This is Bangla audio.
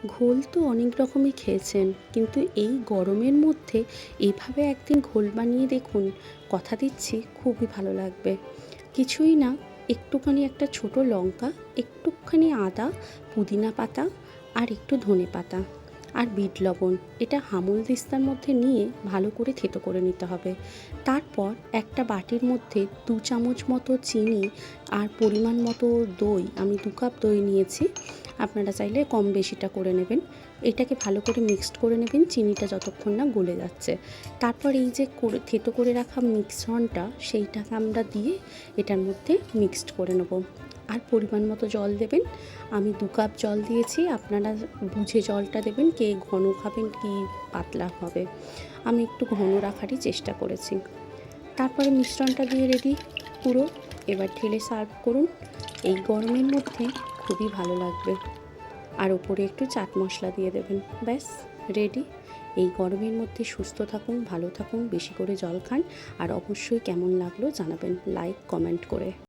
ঘোল তো অনেক রকমই খেয়েছেন, কিন্তু এই গরমের মধ্যে এইভাবে একদিন ঘোল বানিয়ে দেখুন, কথা দিচ্ছি খুবই ভালো লাগবে। কিছুই না, একটুখানি একটা ছোট লঙ্কা, একটুখানি আদা, পুদিনা পাতা আর একটু ধনে পাতা আর বিট লবণ, এটা হামলদিস্তার মধ্যে নিয়ে ভালো করে থেতো করে নিতে হবে। তারপর একটা বাটির মধ্যে 2 চামচ মতো চিনি আর পরিমাণ মতো দই, আমি 2 কাপ দই নিয়েছি, আপনারা চাইলে কম বেশিটা করে নেবেন। এটাকে ভালো করে মিক্সড করে নেবেন চিনিটা যতক্ষণ না গলে যাচ্ছে। তারপর এই যে থেতো করে রাখা মিশ্রণটা, সেইটাকে আমরা দিয়ে এটার মধ্যে মিক্সড করে নেব। আর পরিমাণ মতো জল দেবেন। আমি 2 কাপ জল দিয়েছি, আপনারা বুঝে জলটা দেবেন, কে ঘন খাবেন কি পাতলা হবে। আমি একটু ঘন রাখারই চেষ্টা করেছি। তারপরে মিশ্রণটা দিয়ে রেডি পুরো। এবার ঢেলে সার্ভ করুন। এই গরমের মধ্যে খুবই ভালো লাগবে। আর ওপরে একটু চাট মশলা দিয়ে দেবেন, ব্যাস রেডি। এই গরমের মধ্যে সুস্থ থাকুন, ভালো থাকুন, বেশি করে জল খান, আর অবশ্যই কেমন লাগলো জানাবেন লাইক কমেন্ট করে।